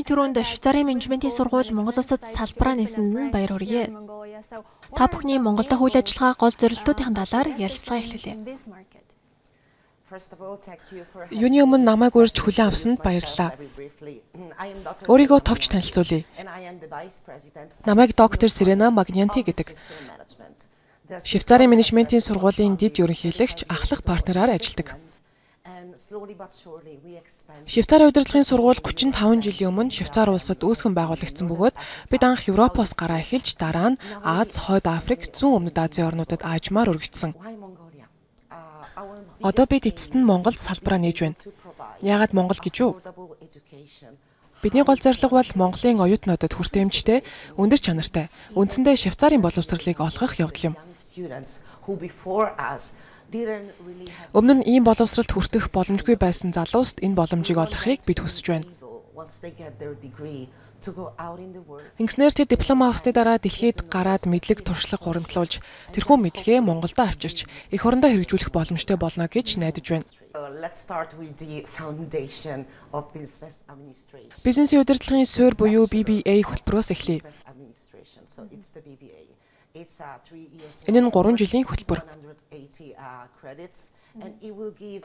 түрүүнд Швейцарын менежментийн сургууль Монгол улсад салбараа нээсэнд нь баяр хүргэе. Та бүхний Монголдо үйл ажиллагаа гол зорилтуудын талаар ярилцлага эхлүүлье. Юуны өмнө намайг урьж хүлээн авсанд баярлалаа. Өөрийгөө товч танилцуулъя. Намайг доктор Сирена Магнянти гэдэг. Швейцарын менежментийн сургуулийн дэд ерөнхийлөгч ахлах партнераар ажилладаг. Швейцарын удирдлагын сургууль 35 жилийн өмнө Швейцар улсад үүсгэн байгуулагдсан бөгөөд бид анх Европоос гараа эхэлж дараа нь Аз, Хойд Африк, Зүүн Өмнөд Азийн орнуудад аажмаар үргэлжсэн. Одоо бид эцэст нь Монголд салбараа нээж байна. Яагаад Монгол гэж үү? Бидний гол зорилго бол Монголын оюутнуудад хүртээмжтэй, өндөр чанартай, үндсэндээ Швейцарын боловсролыг олгох явдал юм. Өмнө нь ийм боловсролд хүртэх боломжгүй байсан залууст энэ боломжийг олгохыг бид хүсэж байна. Ингэснээр тэд диплом авсны дараа дэлхийд гараад мэдлэг туршлага хуримтлуулж, тэрхүү мэдлэгээ Монголдо авчирч, эх орондоо хэрэгжүүлэх боломжтой болно гэж найдаж байна. Бизнесийн удирдлагын суурь буюу BBA хөтөлбөрөөс эхлэе. Энэ нь 3 жилийн хөтөлбөр.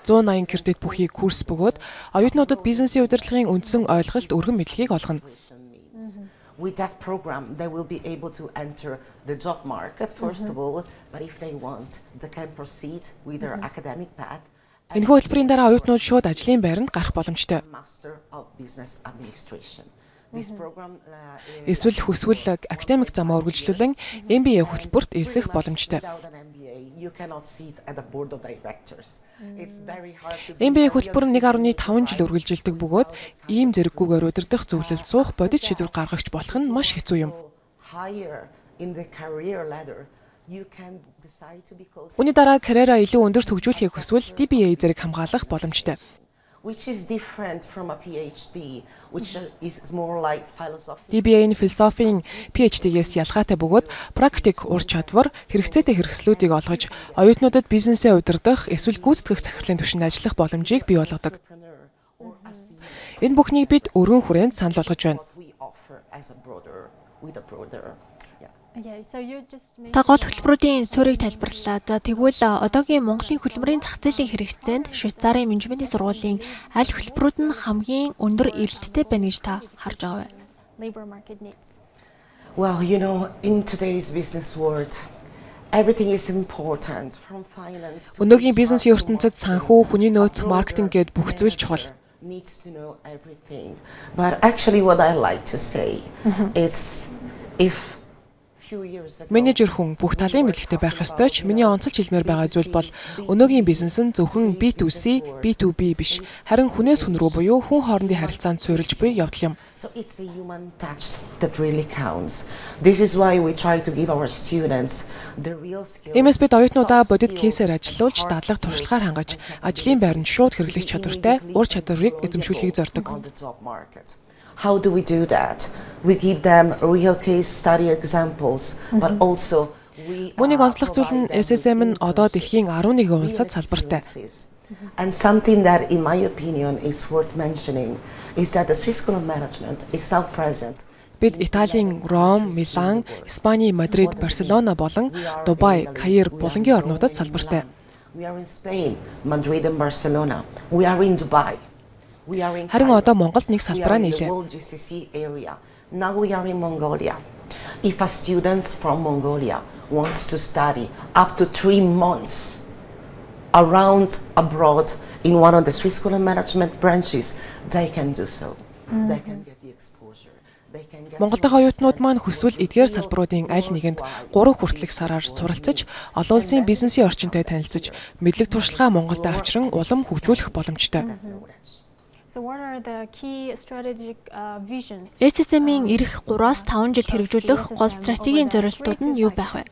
180 кредит бүхий курс бөгөөд оюутнуудад бизнесийн удирдлагын үндсэн ойлголт, өргөн мэдлэгийг олгоно. With that program, they will be able to enter the job market first of all, but if they want, they can proceed with their academic path. Энэ хөтөлбөрийн дараа оюутнууд шууд ажлын байранд гарах боломжтой. Эсвэл хүсвэл академик замаа үргэлжлүүлэн MBA хөтөлбөрт элсэх боломжтой. MBA хөтөлбөр нь 1.5 жил үргэлжилдэг бөгөөд ийм зэрэггүйгээр удирдах зөвлөлд суух бодит шийдвэр гаргагч болох нь маш хэцүү юм. Үүний дараа карьераа илүү өндөрт хөгжүүлэхийг хүсвэл DBA зэрэг хамгаалах боломжтой. DBA нь философийн PhD-гээс ялгаатай бөгөөд практик ур чадвар, хэрэгцээтэй хэрэгслүүдийг олгож, оюутнуудад бизнесээ удирдах эсвэл гүйцэтгэх захирлын түвшинд ажиллах боломжийг бий болгодог. Энэ бүхнийг бид өргөн хүрээнд санал болгож байна. Та гол хөтөлбөрүүдийн суурийг тайлбарлалаа. За тэгвэл одоогийн Монголын хөдөлмөрийн зах зээлийн хэрэгцээнд Швейцарын менежментийн сургуулийн аль хөтөлбөрүүд нь хамгийн өндөр эрэлттэй байна гэж та харж байгаа вэ? Well, in today's business world, everything is important from finance to Өнөөгийн бизнесийн ертөнцид санхүү, хүний нөөц, маркетинг гээд бүх зүйл чухал. needs to know everything. But actually what I like to say it's if Менежер хүн бүх талын мэдлэгтэй байх ёстой ч миний онцолж хэлмээр байгаа зүйл бол өнөөгийн бизнес нь зөвхөн B2C, B2B биш, харин хүнээс хүн рүү буюу хүн хоорондын харилцаанд суурилж буй явдал юм. So it's a human touch that really counts. This is why we try to give our students the real skills. Иймээс бид оюутнуудаа бодит кейсээр ажиллуулж, дадлага туршлагаар хангаж, ажлын байранд шууд хэрэглэх чадвартай ур чадварыг эзэмшүүлэхийг зорддог. How do we do that? We give them real case study examples, but also Үүнийг онцлох зүйл нь SSM нь одоо дэлхийн 11 улсад салбартай. And something that in my opinion is worth mentioning is that the Swiss School of Management is now present. Бид Италийн Ром, Милан, Испани, Мадрид, Барселона болон Дубай, Каир, Булангийн орнуудад салбартай. We are in Spain, Madrid and Barcelona. We are in Dubai. Харин одоо Монголд нэг салбараа нийлээ. Now we are in Mongolia. If a student from Mongolia wants to study up to 3 months around abroad in one of the Swiss School of Management branches, they can do so. They can get the exposure. Монгол дахь оюутнууд маань хүсвэл эдгээр салбаруудын аль нэгэнд 3 хүртэлх сараар суралцаж, олон улсын бизнесийн орчинтой танилцж, мэдлэг туршлагаа Монголд авчран улам хөгжүүлэх боломжтой. SSM-ийн ирэх 3-5 жил хэрэгжүүлэх гол стратегийн зорилтууд нь юу байх вэ?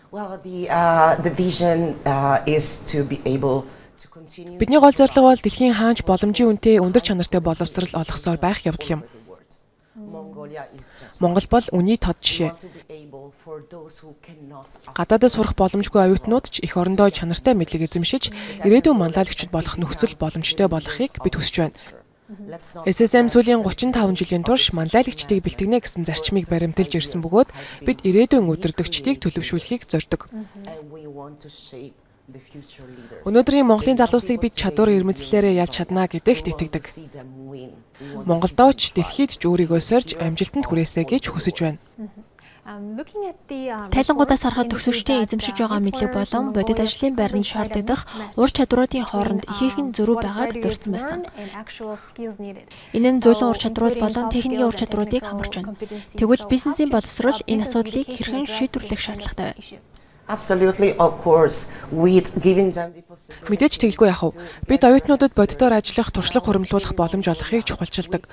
Well, the vision is to be able to continue. Бидний гол зорилго бол дэлхийн хаанч боломжийн үнэтэй өндөр чанартай боловсрол олгосоор байх явдал юм. Монгол бол үний тод жишээ. Гадаадд сурах боломжгүй оюутнууд ч эх орондоо чанартай мэдлэг эзэмшиж, ирээдүйн манлайлагчид болох нөхцөл боломжтой болохыг бид хүсэж байна. SSM сүүлийн 35 жилийн турш манлайлагчдыг бэлтгэнэ гэсэн зарчмыг баримталж ирсэн бөгөөд бид ирээдүйн удирдагчдыг төлөвшүүлэхийг зорьдог. Өнөөдрийн Монголын залуусыг бид чадвар ирмэлцлээрээ ялж чадна гэдэгт итгэдэг. Монголдоо ч дэлхийд ч өөрийгөө сорж амжилтанд хүрээсэй гэж хүсэж байна. Тайлангуудаас харахад төгсөгчдийн эзэмшиж байгаа мэдлэг болон бодит ажлын байранд шаардлагах ур чадваруудын хооронд ихээхэн зөрүү байгааг дурдсан байсан. Энэ нь зөөлөн ур чадварууд болон техникийн ур чадваруудыг хамарч байна. Тэгвэл бизнесийн боловсрол энэ асуудлыг хэрхэн шийдвэрлэх шаардлагатай вэ? Absolutely, of course, with giving them the possibility. Мэдээж тэгэлгүй яах вэ? Бид оюутнуудад бодитоор ажиллах, туршлага хуримлуулах боломж олгохыг чухалчилдаг.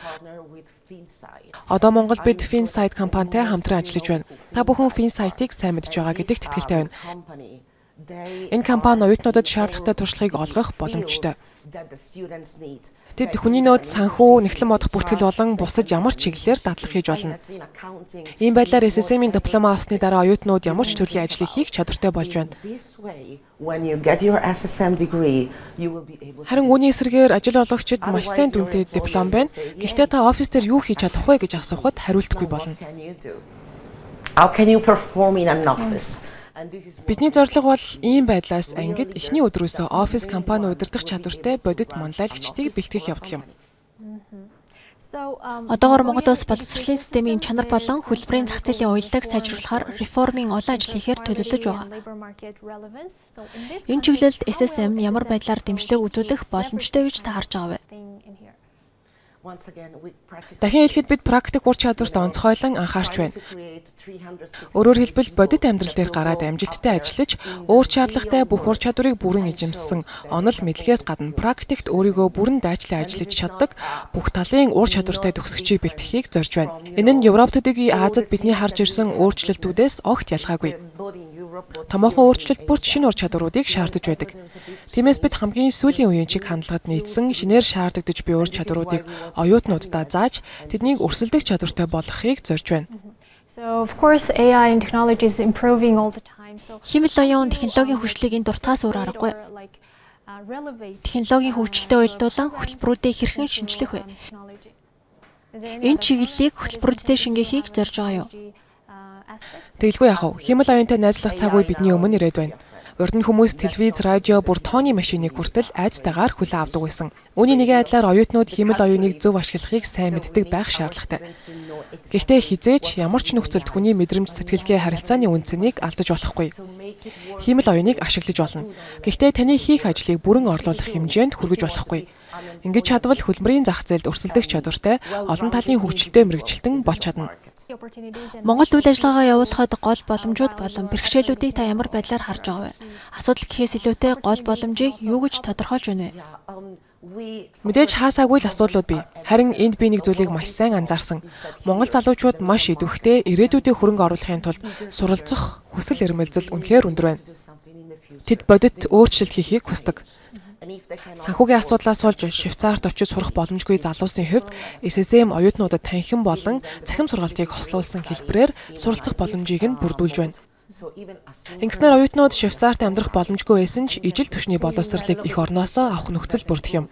Одоо Монголд бид Finsight компанитай хамтран ажиллаж байна. Та бүхэн Finsight-ыг сайн мэдж байгаа гэдэгт итгэлтэй байна. Энэ компани оюутнуудад шаардлагатай туршлагыг олгох боломжтой. Тэд хүний нөөц, санхүү, нэгтлэн бодох бүртгэл болон бусад ямар ч чиглэлээр дадлаг хийж болно. Ийм байдлаар SSM-ийн диплом авсны дараа оюутнууд ямар ч төрлийн ажлыг хийх чадвартай болж байна. Харин үүний эсрэгээр ажил олгогчид маш сайн дүнтэй диплом байна. Гэхдээ та офис дээр юу хийж чадах вэ гэж асуухад хариултгүй болно. How can you perform in an office? Бидний зорилго бол ийм байдлаас ангид эхний өдрөөсөө офис компани удирдах чадвартай бодит манлайлагчдыг бэлтгэх явдал юм. Одоогоор Монгол улс боловсролын системийн чанар болон хөлбөрийн зах зээлийн уялдааг сайжруулахаар реформын олон ажил хийхээр төлөвлөж байгаа. Энэ чиглэлд SSM ямар байдлаар дэмжлэг үзүүлэх боломжтой гэж та харж байгаа вэ? Дахин хэлэхэд бид практик ур чадварт онцгойлон анхаарч байна. Өөрөөр хэлбэл бодит амьдрал дээр гараад амжилттай ажиллаж, өөр шаардлагатай бүх ур чадварыг бүрэн эзэмссэн онол мэдлэгээс гадна практикт өөрийгөө бүрэн дайчлан ажиллаж чаддаг бүх талын ур чадвартай төгсөгчийг бэлтгэхийг зорж байна. Энэ нь Европт төдий Азад бидний харж ирсэн өөрчлөлтүүдээс огт ялгаагүй. Томоохон өөрчлөлт бүрт шинэ ур чадваруудыг шаардаж байдаг. Тиймээс бид хамгийн сүүлийн үеийн чиг хандлагад нийцсэн шинээр шаардагдаж буй ур чадваруудыг оюутнуудаа зааж тэднийг өрсөлдөх чадвартай болгохыг зорж байна. So of course AI and technology is improving all the time. Хэмэл оюун технологийн хөгжлийг энэ дуртаас өөр аргагүй. Технологийн хөгжилтэй уялдуулан хөтөлбөрүүдээ хэрхэн шинжлэх вэ? Энэ чиглэлийг хөтөлбөрүүдтэй шингээхийг зорж байгаа юу? Тэгэлгүй яах вэ? Хэмэл оюунтай найзлах цаг үе бидний өмнө ирээд байна. Урд нь хүмүүс телевиз, радио, бүр тооны машиныг хүртэл айцтайгаар хүлээн авдаг байсан. Үүний нэгэн айдлаар оюутнууд хэмэл оюуныг зөв ашиглахыг сайн мэддэг байх шаардлагатай. Гэхдээ хизээч ямар ч нөхцөлд хүний мэдрэмж сэтгэлгээ харилцааны үндсэнийг алдаж болохгүй. Хэмэл оюуныг ашиглаж болно. Гэхдээ таны хийх ажлыг бүрэн орлуулах хэмжээнд хүргэж болохгүй. Ингэж чадвал хөлбөрийн зах зээлд өрсөлдөх чадвартай олон талын хөгжилтэй мэрэгчлэн болж чадна. Монгол үйл ажиллагаагаа явуулахад гол боломжууд болон бэрхшээлүүдийг та ямар байдлаар харж байгаа вэ? Асуудал гэхээс илүүтэй гол боломжийг юу гэж тодорхойлж байна вэ? Мэдээж хаасаагүй л асуудлууд бий. Харин энд би нэг зүйлийг маш сайн анзаарсан. Монгол залуучууд маш идэвхтэй ирээдүйдээ хөрөнгө оруулахын тулд суралцах хүсэл эрмэлзэл үнэхээр өндөр байна. Тэд бодит өөрчлөлт хийхийг хүсдэг. Санхүүгийн асуудлаас олж Швейцарт очиж сурах боломжгүй залуусын хувьд SSM оюутнуудад танхим болон цахим сургалтыг хослуулсан хэлбэрээр суралцах боломжийг нь бүрдүүлж байна. Ингэснээр оюутнууд Швейцарт амьдрах боломжгүй байсан ч ижил түвшний боловсролыг эх орноосоо авах нөхцөл бүрдэх юм.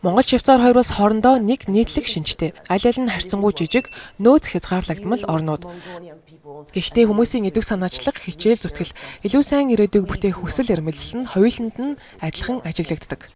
Монгол Швейцар хоёроос хоорондоо нэг нийтлэг шинжтэй, аль аль нь харьцангуй жижиг, нөөц хязгаарлагдмал орнууд. Гэхдээ хүмүүсийн идэвх санаачлаг, хичээл зүтгэл, илүү сайн ирээдүйг бүтээх хүсэл эрмэлзэл нь хоёуланд нь адилхан ажиглагддаг.